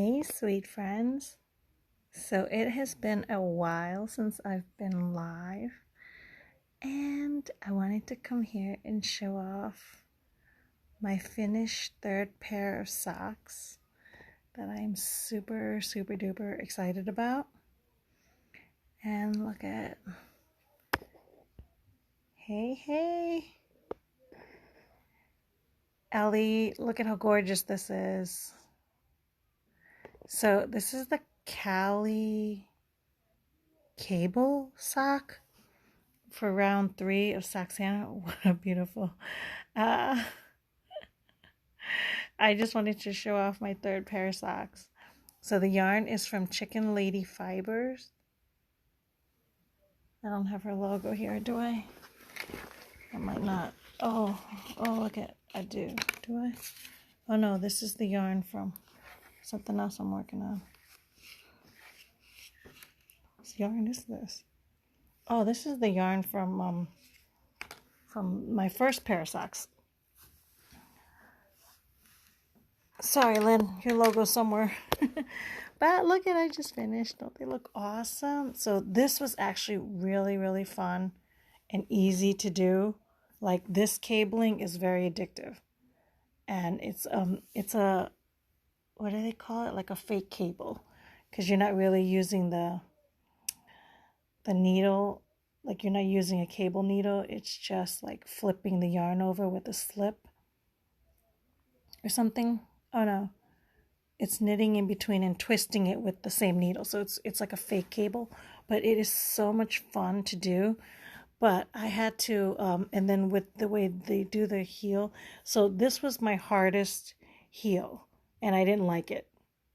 Hey, sweet friends. So it has been a while since I've been live, and I wanted to come here and show off my finished third pair of socks that I'm super, super duper excited about. And look at, hey, Ellie, look at how gorgeous this is. So this is the Cali cable sock for round 3 of Soxana. What a beautiful. Uh, I just wanted to show off my third pair of socks. So the yarn is from Chicken Lady Fibers. I don't have her logo here, do I? I might not. Oh, look at, I do. Do I? Oh no, this is the yarn from something else I'm working on. What yarn is this? Oh, this is the yarn from my first pair of socks. Sorry, Lynn, your logo's somewhere. But look at, I just finished. Don't they look awesome? So this was actually really, really fun and easy to do. Like, this cabling is very addictive. And it's a, what do they call it? Like a fake cable. Because you're not really using the needle. Like, you're not using a cable needle. It's just like flipping the yarn over with a slip or something. Oh no, it's knitting in between and twisting it with the same needle. So it's like a fake cable, but it is so much fun to do. But I had to, and then with the way they do the heel, so this was my hardest heel, and I didn't like it.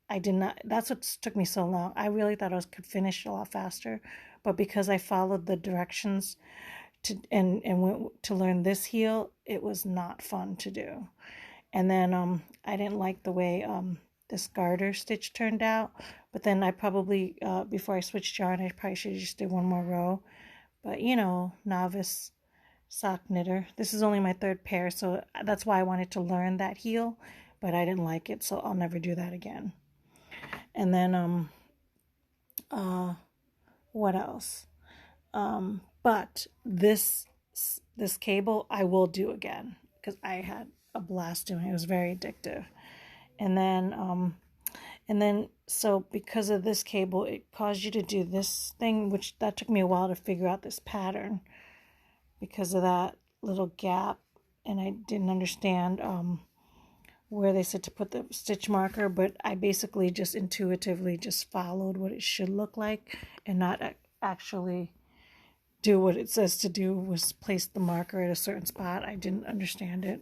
I did not, that's what took me so long. I really thought I could finish a lot faster, but because I followed the directions and went to learn this heel, it was not fun to do. And then I didn't like the way this garter stitch turned out. But then I probably, before I switched yarn, I probably should have just did one more row. But, you know, novice sock knitter. This is only my third pair, so that's why I wanted to learn that heel. But I didn't like it, so I'll never do that again. And then, what else? But this cable I will do again because I had a blast doing it. It was very addictive. And then so because of this cable, it caused you to do this thing, which that took me a while to figure out this pattern because of that little gap, and I didn't understand where they said to put the stitch marker, but I basically just intuitively just followed what it should look like and not actually do what it says to do, was place the marker at a certain spot. I didn't understand it.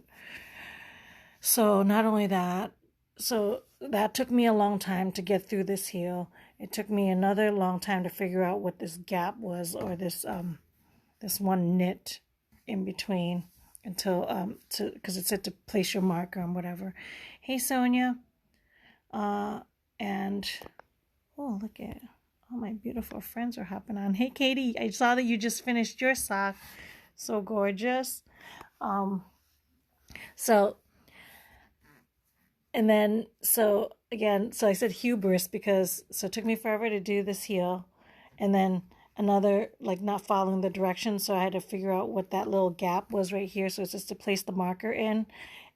So not only that, so that took me a long time to get through this heel. It took me another long time to figure out what this gap was, or this one knit in between, until because it said to place your marker and whatever. Hey Sonia, and oh, look at all my beautiful friends are hopping on. Hey Katie, I saw that you just finished your sock. So gorgeous. So, and then, so again, so I said hubris because, so it took me forever to do this heel. And then another, like not following the directions. So I had to figure out what that little gap was right here. So it's just to place the marker in.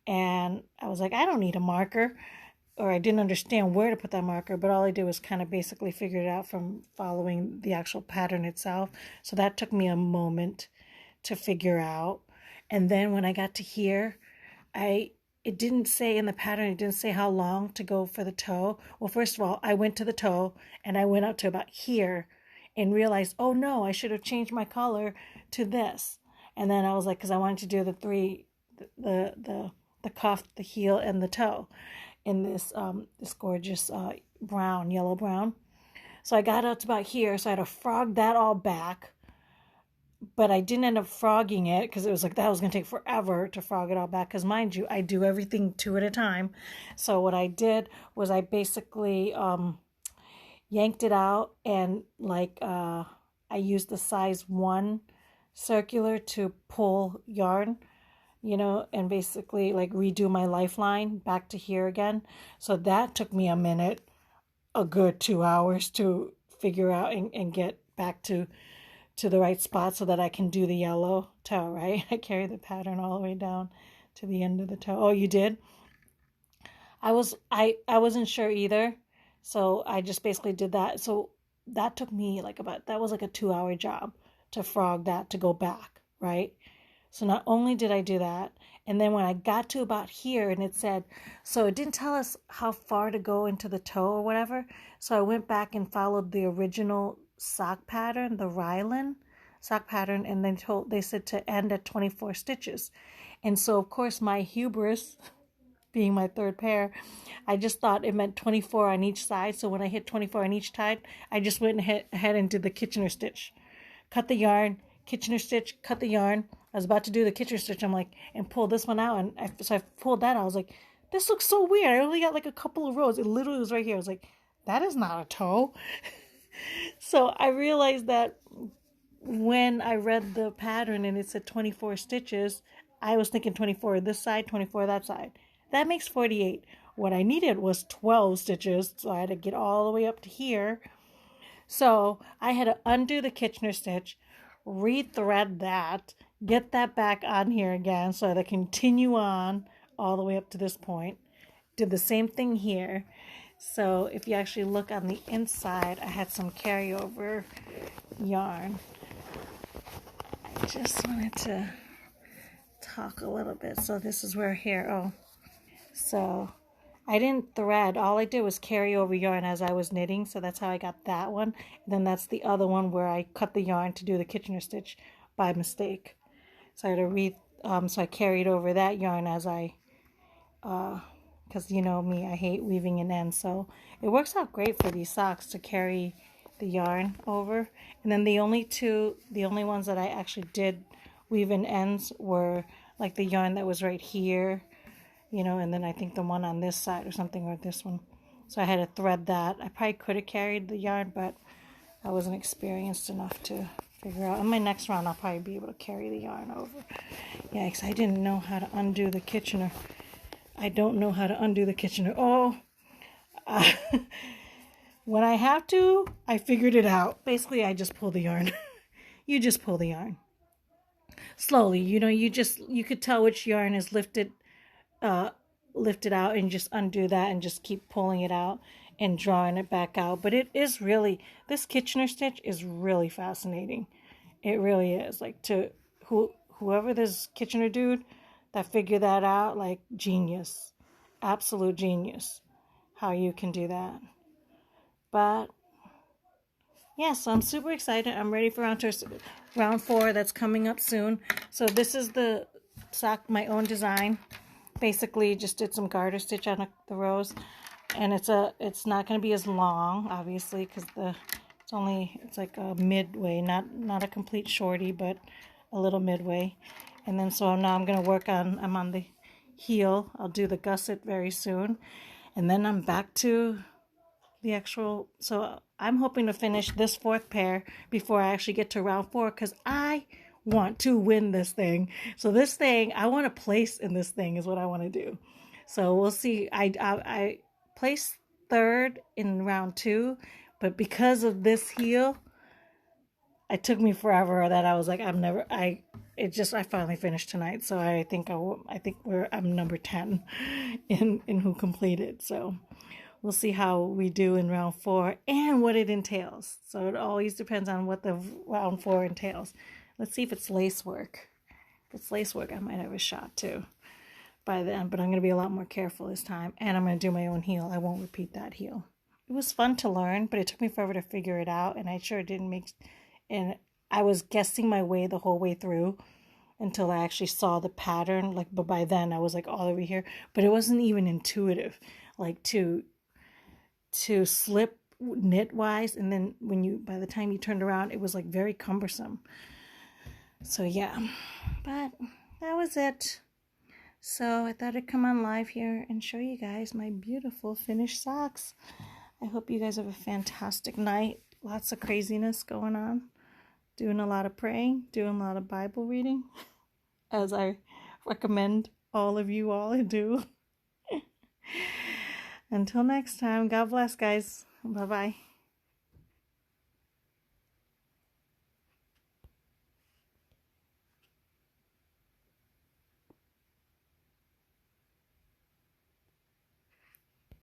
And I was like, I don't need a marker. Or I didn't understand where to put that marker, but all I did was kind of basically figure it out from following the actual pattern itself. So that took me a moment to figure out. And then when I got to here, it didn't say in the pattern, it didn't say how long to go for the toe. Well, first of all, I went to the toe and I went up to about here and realized, oh no, I should have changed my color to this. And then I was like, because I wanted to do the three, the cuff, the heel, and the toe in this gorgeous brown, yellow brown. So I got up to about here, so I had to frog that all back. But I didn't end up frogging it because it was like that was going to take forever to frog it all back. Because mind you, I do everything 2 at a time. So what I did was I basically yanked it out, and like I used the size 1 circular to pull yarn, you know, and basically like redo my lifeline back to here again. So that took me a minute. a good 2 hours to figure out and get back to the right spot so that I can do the yellow toe, right? I carry the pattern all the way down to the end of the toe. Oh, you did? I wasn't sure either. So I just basically did that. So that took me that was like a 2 hour job to frog that to go back, right? So not only did I do that, and then when I got to about here and it said, so it didn't tell us how far to go into the toe or whatever. So I went back and followed the original sock pattern, the Rylan sock pattern, and they said to end at 24 stitches. And so of course my hubris, being my third pair, I just thought it meant 24 on each side. So when I hit 24 on each side, I just went ahead and did the Kitchener stitch. Cut the yarn, Kitchener stitch, cut the yarn. I was about to do the Kitchener stitch. I'm like, and pull this one out. And so I pulled that out. I was like, this looks so weird. I only got like a couple of rows. It literally was right here. I was like, that is not a toe. So I realized that when I read the pattern and it said 24 stitches, I was thinking 24 this side, 24 that side. That makes 48. What I needed was 12 stitches, so I had to get all the way up to here. So I had to undo the Kitchener stitch, rethread that, get that back on here again so that I continue on all the way up to this point. Did the same thing here. So if you actually look on the inside, I had some carryover yarn. I just wanted to talk a little bit. So this is where here, so I didn't thread. All I did was carry over yarn as I was knitting. So that's how I got that one. And then that's the other one where I cut the yarn to do the Kitchener stitch by mistake. So I had to so I carried over that yarn as because you know me, I hate weaving in ends. So it works out great for these socks to carry the yarn over. And then the only ones that I actually did weave in ends were like the yarn that was right here, and then I think the one on this side or something, or this one. So I had to thread that. I probably could have carried the yarn, but I wasn't experienced enough to figure out. In my next round, I'll probably be able to carry the yarn over. Yeah, because I didn't know how to undo the Kitchener. I don't know how to undo the Kitchener. When I have to, I figured it out. Basically, I just pull the yarn. You just pull the yarn. Slowly, you could tell which yarn is lifted out, and just undo that and just keep pulling it out and drawing it back out. But it is really, this Kitchener stitch is really fascinating. It really is. Like, to whoever this Kitchener dude that figured that out, like, genius. Absolute genius. How you can do that. But yeah, so I'm super excited. I'm ready for round 4 that's coming up soon. So this is the sock, my own design. Basically just did some garter stitch on the rows, and it's not going to be as long, obviously, because it's like a midway, not a complete shorty, but a little midway. And then so now I'm going to I'm on the heel. I'll do the gusset very soon, and then I'm back to the actual. So I'm hoping to finish this 4th pair before I actually get to round 4, because I want to win this thing. So this thing, I want to place in this thing is what I want to do. So we'll see. I placed 3rd in round 2, but because of this heel, it took me forever that I was like, I finally finished tonight. So I think I'm number 10 in who completed. So we'll see how we do in round 4 and what it entails. So it always depends on what the round 4 entails. Let's see if it's lace work. If it's lace work, I might have a shot too by then, but I'm going to be a lot more careful this time. And I'm going to do my own heel. I won't repeat that heel. It was fun to learn, but it took me forever to figure it out. And I sure didn't and I was guessing my way the whole way through until I actually saw the pattern. But by then I was like all over here, but it wasn't even intuitive, like to slip knit wise. And then by the time you turned around, it was like very cumbersome. So yeah, but that was it. So I thought I'd come on live here and show you guys my beautiful finished socks. I hope you guys have a fantastic night. Lots of craziness going on. Doing a lot of praying, doing a lot of Bible reading, as I recommend all of you all do. Until next time, God bless, guys. Bye-bye.